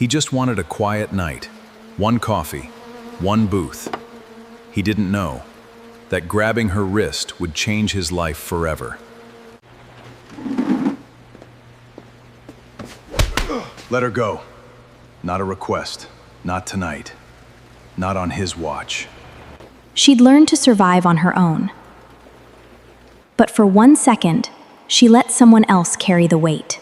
He just wanted a quiet night, one coffee, one booth. He didn't know that grabbing her wrist would change his life forever. Let her go. Not a request. Not tonight. Not on his watch. She'd learned to survive on her own. But for 1 second, she let someone else carry the weight.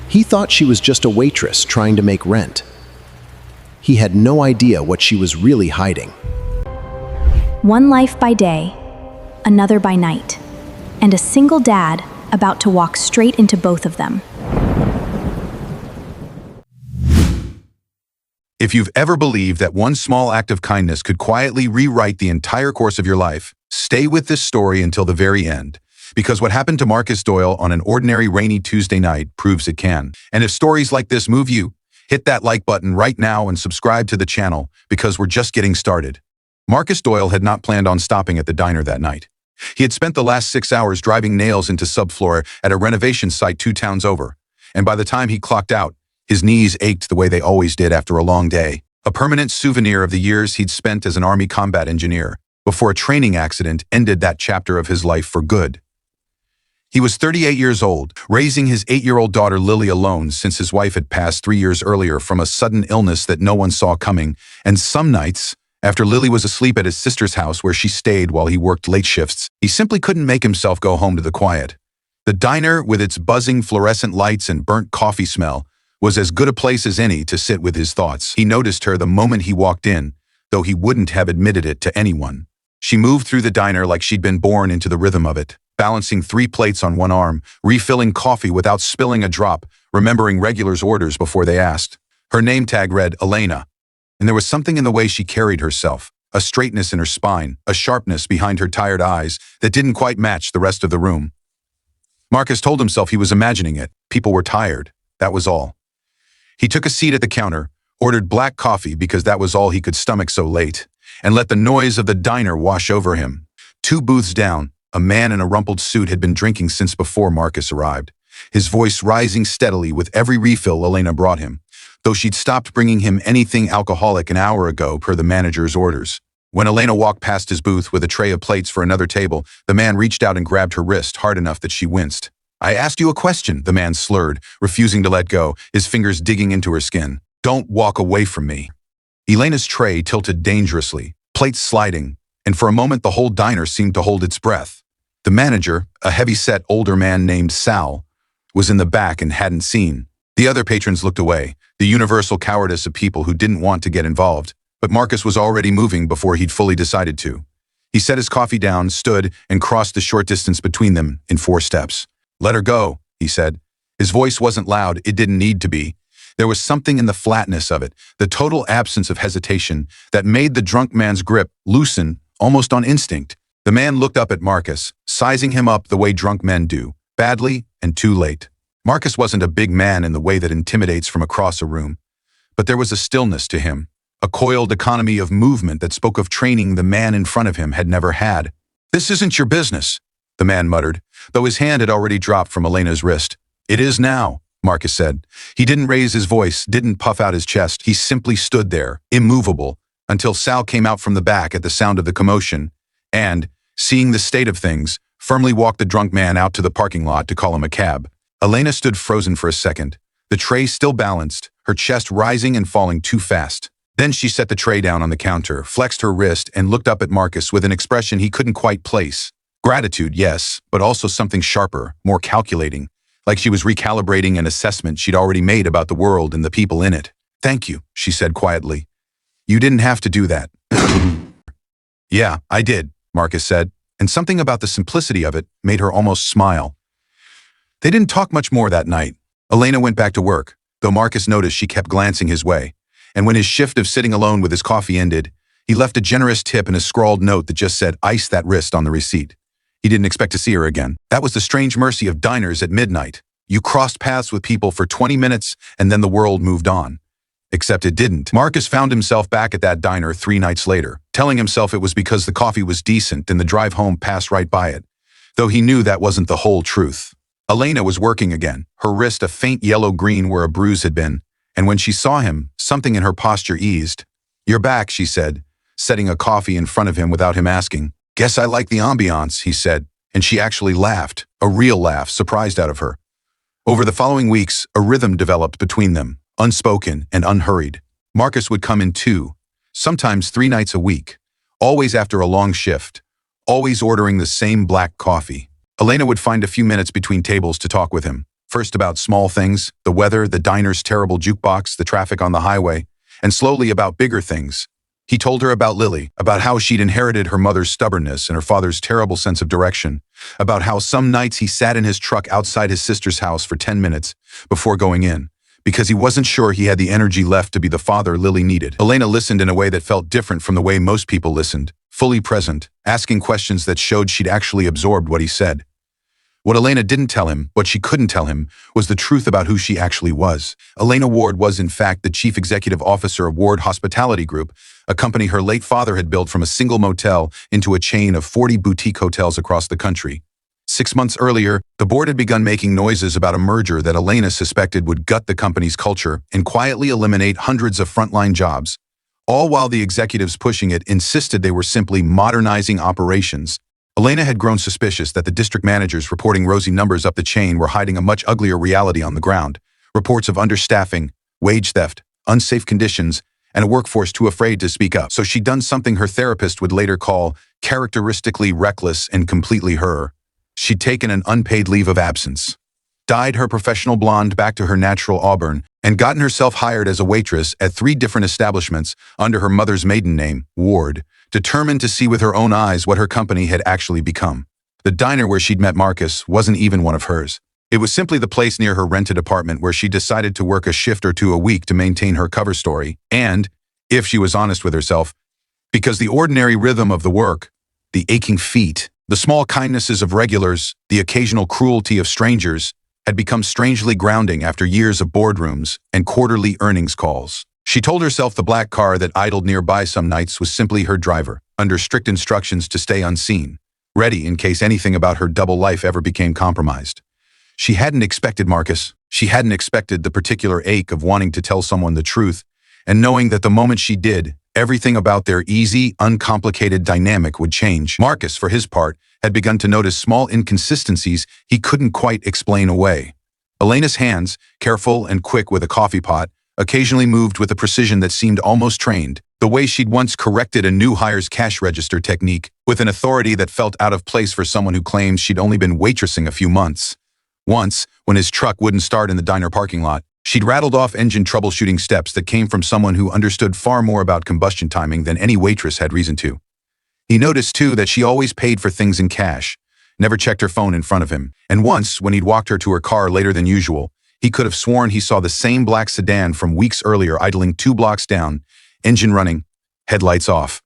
He thought she was just a waitress trying to make rent. He had no idea what she was really hiding. One life by day, another by night, and a single dad about to walk straight into both of them. If you've ever believed that one small act of kindness could quietly rewrite the entire course of your life, stay with this story until the very end. Because what happened to Marcus Doyle on an ordinary rainy Tuesday night proves it can. And if stories like this move you, hit that like button right now and subscribe to the channel because we're just getting started. Marcus Doyle had not planned on stopping at the diner that night. He had spent the last 6 hours driving nails into subfloor at a renovation site 2 towns over. And by the time he clocked out, his knees ached the way they always did after a long day. A permanent souvenir of the years he'd spent as an Army combat engineer before a training accident ended that chapter of his life for good. He was 38 years old, raising his 8-year-old daughter Lily alone since his wife had passed 3 years earlier from a sudden illness that no one saw coming. And some nights, after Lily was asleep at his sister's house where she stayed while he worked late shifts, he simply couldn't make himself go home to the quiet. The diner, with its buzzing fluorescent lights and burnt coffee smell, was as good a place as any to sit with his thoughts. He noticed her the moment he walked in, though he wouldn't have admitted it to anyone. She moved through the diner like she'd been born into the rhythm of it, balancing 3 plates on one arm, refilling coffee without spilling a drop, remembering regulars' orders before they asked. Her name tag read Elena, and there was something in the way she carried herself, a straightness in her spine, a sharpness behind her tired eyes that didn't quite match the rest of the room. Marcus told himself he was imagining it. People were tired. That was all. He took a seat at the counter, ordered black coffee because that was all he could stomach so late, and let the noise of the diner wash over him. 2 booths down, a man in a rumpled suit had been drinking since before Marcus arrived, his voice rising steadily with every refill Elena brought him, though she'd stopped bringing him anything alcoholic an hour ago per the manager's orders. When Elena walked past his booth with a tray of plates for another table, the man reached out and grabbed her wrist hard enough that she winced. "I asked you a question," the man slurred, refusing to let go, his fingers digging into her skin. "Don't walk away from me." Elena's tray tilted dangerously, plates sliding, and for a moment the whole diner seemed to hold its breath. The manager, a heavy-set older man named Sal, was in the back and hadn't seen. The other patrons looked away, the universal cowardice of people who didn't want to get involved. But Marcus was already moving before he'd fully decided to. He set his coffee down, stood, and crossed the short distance between them in 4 steps. "Let her go," he said. His voice wasn't loud, it didn't need to be. There was something in the flatness of it, the total absence of hesitation, that made the drunk man's grip loosen, almost on instinct. The man looked up at Marcus, sizing him up the way drunk men do, badly and too late. Marcus wasn't a big man in the way that intimidates from across a room, but there was a stillness to him, a coiled economy of movement that spoke of training the man in front of him had never had. "This isn't your business," the man muttered, though his hand had already dropped from Elena's wrist. "It is now," Marcus said. He didn't raise his voice, didn't puff out his chest. He simply stood there, immovable, until Sal came out from the back at the sound of the commotion and, seeing the state of things, firmly walked the drunk man out to the parking lot to call him a cab. Elena stood frozen for a second, the tray still balanced, her chest rising and falling too fast. Then she set the tray down on the counter, flexed her wrist, and looked up at Marcus with an expression he couldn't quite place. Gratitude, yes, but also something sharper, more calculating, like she was recalibrating an assessment she'd already made about the world and the people in it. "Thank you," she said quietly. "You didn't have to do that." "Yeah, I did," Marcus said, and something about the simplicity of it made her almost smile. They didn't talk much more that night. Elena went back to work, though Marcus noticed she kept glancing his way, and when his shift of sitting alone with his coffee ended, he left a generous tip and a scrawled note that just said "ice that wrist" on the receipt. He didn't expect to see her again. That was the strange mercy of diners at midnight. You crossed paths with people for 20 minutes and then the world moved on. Except it didn't. Marcus found himself back at that diner 3 nights later, telling himself it was because the coffee was decent and the drive home passed right by it, though he knew that wasn't the whole truth. Elena was working again, her wrist a faint yellow-green where a bruise had been, and when she saw him, something in her posture eased. "You're back," she said, setting a coffee in front of him without him asking. "Guess I like the ambiance," he said, and she actually laughed, a real laugh, surprised out of her. Over the following weeks, a rhythm developed between them, unspoken and unhurried. Marcus would come in 2, sometimes 3 nights a week, always after a long shift, always ordering the same black coffee. Elena would find a few minutes between tables to talk with him, first about small things, the weather, the diner's terrible jukebox, the traffic on the highway, and slowly about bigger things. He told her about Lily, about how she'd inherited her mother's stubbornness and her father's terrible sense of direction, about how some nights he sat in his truck outside his sister's house for 10 minutes before going in, because he wasn't sure he had the energy left to be the father Lily needed. Elena listened in a way that felt different from the way most people listened, fully present, asking questions that showed she'd actually absorbed what he said. What Elena didn't tell him, what she couldn't tell him, was the truth about who she actually was. Elena Ward was, in fact, the chief executive officer of Ward Hospitality Group, a company her late father had built from a single motel into a chain of 40 boutique hotels across the country. 6 months earlier, the board had begun making noises about a merger that Elena suspected would gut the company's culture and quietly eliminate hundreds of frontline jobs, all while the executives pushing it insisted they were simply modernizing operations. Elena had grown suspicious that the district managers reporting rosy numbers up the chain were hiding a much uglier reality on the ground. Reports of understaffing, wage theft, unsafe conditions, and a workforce too afraid to speak up. So she'd done something her therapist would later call characteristically reckless and completely her. She'd taken an unpaid leave of absence, dyed her professional blonde back to her natural auburn, and gotten herself hired as a waitress at 3 different establishments under her mother's maiden name, Ward, determined to see with her own eyes what her company had actually become. The diner where she'd met Marcus wasn't even one of hers. It was simply the place near her rented apartment where she decided to work a shift or 2 a week to maintain her cover story, and, if she was honest with herself, because the ordinary rhythm of the work, the aching feet, the small kindnesses of regulars, the occasional cruelty of strangers, had become strangely grounding after years of boardrooms and quarterly earnings calls. She told herself the black car that idled nearby some nights was simply her driver, under strict instructions to stay unseen, ready in case anything about her double life ever became compromised. She hadn't expected Marcus. She hadn't expected the particular ache of wanting to tell someone the truth, and knowing that the moment she did, everything about their easy, uncomplicated dynamic would change. Marcus, for his part, had begun to notice small inconsistencies he couldn't quite explain away. Elena's hands, careful and quick with a coffee pot, occasionally moved with a precision that seemed almost trained, the way she'd once corrected a new hire's cash register technique with an authority that felt out of place for someone who claimed she'd only been waitressing a few months. Once, when his truck wouldn't start in the diner parking lot, she'd rattled off engine troubleshooting steps that came from someone who understood far more about combustion timing than any waitress had reason to. He noticed, too, that she always paid for things in cash, never checked her phone in front of him, and once, when he'd walked her to her car later than usual, he could have sworn he saw the same black sedan from weeks earlier idling 2 blocks down, engine running, headlights off.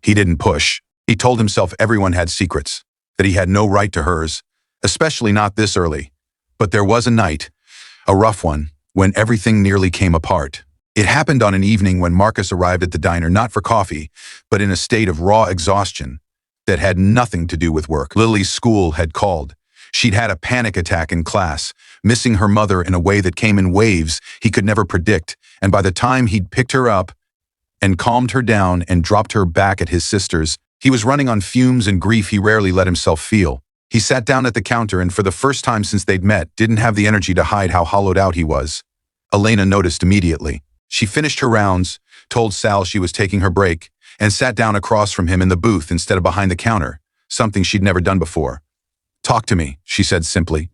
He didn't push. He told himself everyone had secrets, that he had no right to hers, especially not this early. But there was a night, a rough one, when everything nearly came apart. It happened on an evening when Marcus arrived at the diner not for coffee, but in a state of raw exhaustion that had nothing to do with work. Lily's school had called. She'd had a panic attack in class, missing her mother in a way that came in waves he could never predict, and by the time he'd picked her up and calmed her down and dropped her back at his sister's, he was running on fumes and grief he rarely let himself feel. He sat down at the counter and for the first time since they'd met, didn't have the energy to hide how hollowed out he was. Elena noticed immediately. She finished her rounds, told Sal she was taking her break, and sat down across from him in the booth instead of behind the counter, something she'd never done before. "Talk to me," she said simply.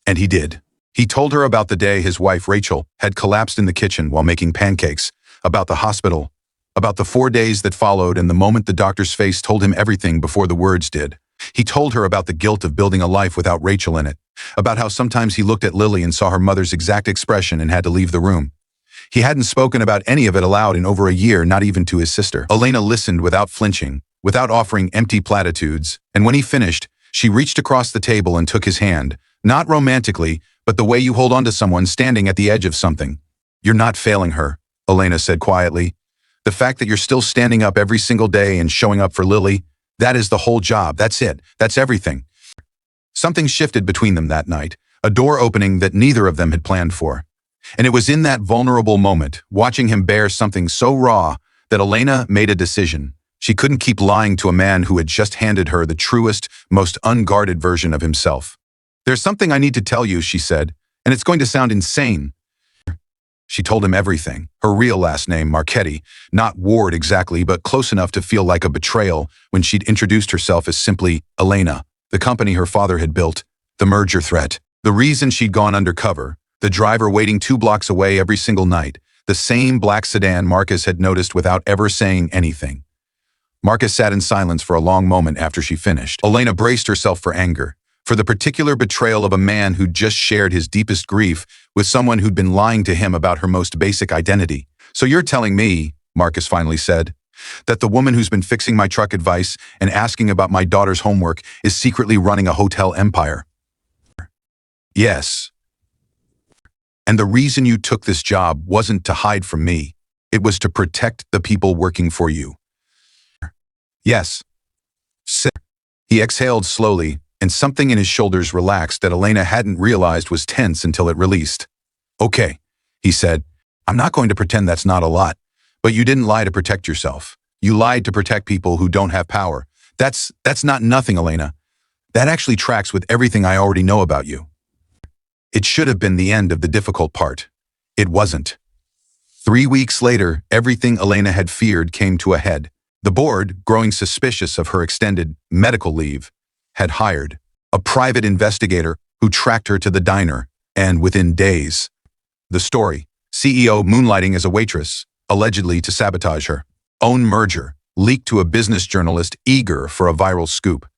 And he did. He told her about the day his wife, Rachel, had collapsed in the kitchen while making pancakes, about the hospital, about the 4 days that followed and the moment the doctor's face told him everything before the words did. He told her about the guilt of building a life without Rachel in it, about how sometimes he looked at Lily and saw her mother's exact expression and had to leave the room. He hadn't spoken about any of it aloud in over a year, not even to his sister. Elena listened without flinching, without offering empty platitudes, and when he finished, she reached across the table and took his hand, not romantically, but the way you hold on to someone standing at the edge of something. "You're not failing her," Elena said quietly. "The fact that you're still standing up every single day and showing up for Lily, that is the whole job. That's it. That's everything." Something shifted between them that night, a door opening that neither of them had planned for. And it was in that vulnerable moment, watching him bear something so raw, that Elena made a decision. She couldn't keep lying to a man who had just handed her the truest, most unguarded version of himself. "There's something I need to tell you," she said, "and it's going to sound insane." She told him everything. Her real last name, Marchetti, not Ward exactly, but close enough to feel like a betrayal when she'd introduced herself as simply Elena, the company her father had built, the merger threat, the reason she'd gone undercover, the driver waiting 2 blocks away every single night, the same black sedan Marcus had noticed without ever saying anything. Marcus sat in silence for a long moment after she finished. Elena braced herself for anger, for the particular betrayal of a man who'd just shared his deepest grief with someone who'd been lying to him about her most basic identity. "So you're telling me," Marcus finally said, "that the woman who's been fixing my truck advice and asking about my daughter's homework is secretly running a hotel empire?" "Yes. And the reason you took this job wasn't to hide from me. It was to protect the people working for you." "Yes." He exhaled slowly, and something in his shoulders relaxed that Elena hadn't realized was tense until it released. "Okay," he said, "I'm not going to pretend that's not a lot, but you didn't lie to protect yourself. You lied to protect people who don't have power. That's not nothing, Elena. That actually tracks with everything I already know about you." It should have been the end of the difficult part. It wasn't. 3 weeks later, everything Elena had feared came to a head. The board, growing suspicious of her extended medical leave, had hired a private investigator who tracked her to the diner, and within days. The story: CEO moonlighting as a waitress, allegedly to sabotage her own merger, leaked to a business journalist eager for a viral scoop.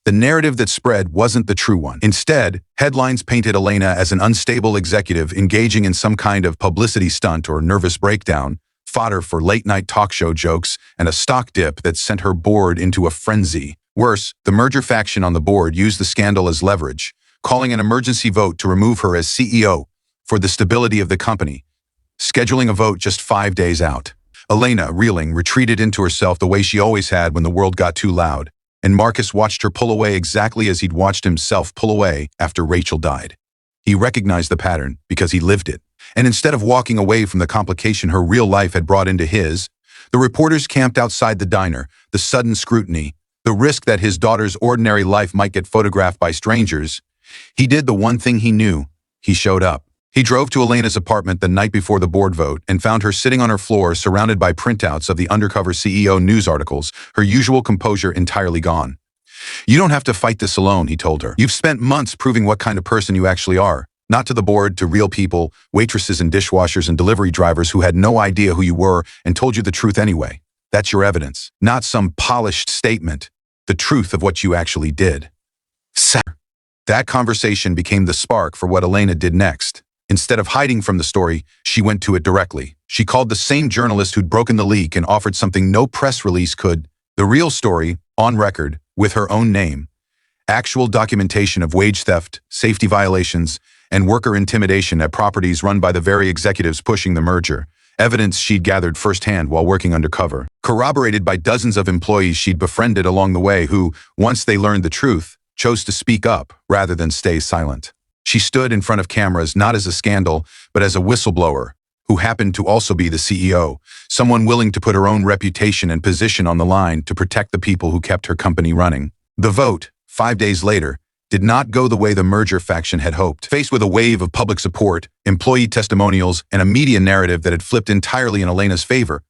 The narrative that spread wasn't the true one. Instead, headlines painted Elena as an unstable executive engaging in some kind of publicity stunt or nervous breakdown, fodder for late-night talk show jokes, and a stock dip that sent her board into a frenzy. Worse, the merger faction on the board used the scandal as leverage, calling an emergency vote to remove her as CEO for the stability of the company, scheduling a vote just 5 days out. Elena, reeling, retreated into herself the way she always had when the world got too loud, and Marcus watched her pull away exactly as he'd watched himself pull away after Rachel died. He recognized the pattern because he lived it. And instead of walking away from the complication her real life had brought into his, the reporters camped outside the diner, the sudden scrutiny, the risk that his daughter's ordinary life might get photographed by strangers. He did the one thing he knew. He showed up. He drove to Elena's apartment the night before the board vote and found her sitting on her floor surrounded by printouts of the Undercover CEO news articles, her usual composure entirely gone. "You don't have to fight this alone," he told her. "You've spent months proving what kind of person you actually are. Not to the board, to real people, waitresses and dishwashers and delivery drivers who had no idea who you were and told you the truth anyway. That's your evidence. Not some polished statement. The truth of what you actually did." That conversation became the spark for what Elena did next. Instead of hiding from the story, she went to it directly. She called the same journalist who'd broken the leak and offered something no press release could. The real story, on record, with her own name. Actual documentation of wage theft, safety violations, and worker intimidation at properties run by the very executives pushing the merger. Evidence she'd gathered firsthand while working undercover. Corroborated by dozens of employees she'd befriended along the way who, once they learned the truth, chose to speak up rather than stay silent. She stood in front of cameras not as a scandal, but as a whistleblower, who happened to also be the CEO, someone willing to put her own reputation and position on the line to protect the people who kept her company running. The vote, 5 days later, did not go the way the merger faction had hoped. Faced with a wave of public support, employee testimonials, and a media narrative that had flipped entirely in Elena's favor,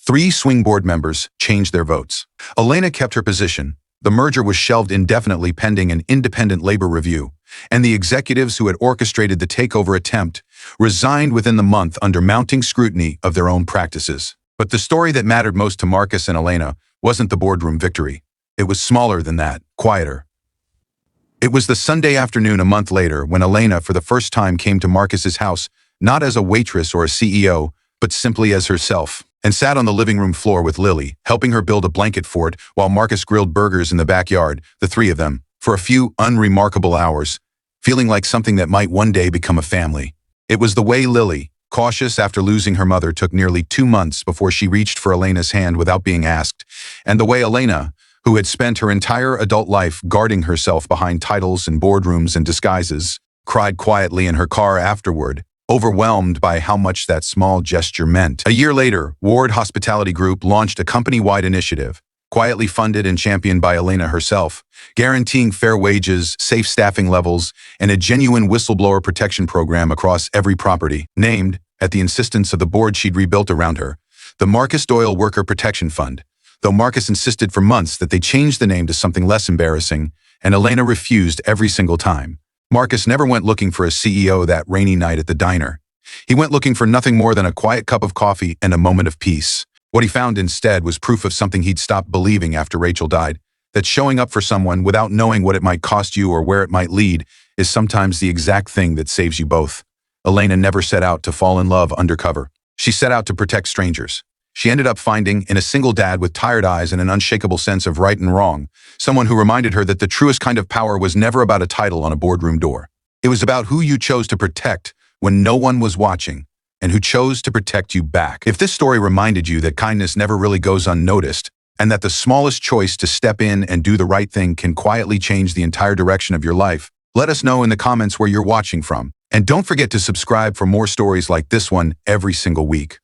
3 swing board members changed their votes. Elena kept her position. The merger was shelved indefinitely pending an independent labor review, and the executives who had orchestrated the takeover attempt resigned within the month under mounting scrutiny of their own practices. But the story that mattered most to Marcus and Elena wasn't the boardroom victory. It was smaller than that, quieter. It was the Sunday afternoon a month later when Elena for the first time came to Marcus's house, not as a waitress or a CEO, but simply as herself, and sat on the living room floor with Lily, helping her build a blanket fort while Marcus grilled burgers in the backyard, the 3 of them, for a few unremarkable hours, feeling like something that might one day become a family. It was the way Lily, cautious after losing her mother, took nearly 2 months before she reached for Elena's hand without being asked, and the way Elena, who had spent her entire adult life guarding herself behind titles and boardrooms and disguises, cried quietly in her car afterward, overwhelmed by how much that small gesture meant. A year later, Ward Hospitality Group launched a company-wide initiative, quietly funded and championed by Elena herself, guaranteeing fair wages, safe staffing levels, and a genuine whistleblower protection program across every property. Named, at the insistence of the board she'd rebuilt around her, the Marcus Doyle Worker Protection Fund, though Marcus insisted for months that they change the name to something less embarrassing, and Elena refused every single time. Marcus never went looking for a CEO that rainy night at the diner. He went looking for nothing more than a quiet cup of coffee and a moment of peace. What he found instead was proof of something he'd stopped believing after Rachel died, that showing up for someone without knowing what it might cost you or where it might lead is sometimes the exact thing that saves you both. Elena never set out to fall in love undercover. She set out to protect strangers. She ended up finding, in a single dad with tired eyes and an unshakable sense of right and wrong, someone who reminded her that the truest kind of power was never about a title on a boardroom door. It was about who you chose to protect when no one was watching, and who chose to protect you back. If this story reminded you that kindness never really goes unnoticed, and that the smallest choice to step in and do the right thing can quietly change the entire direction of your life, let us know in the comments where you're watching from. And don't forget to subscribe for more stories like this one every single week.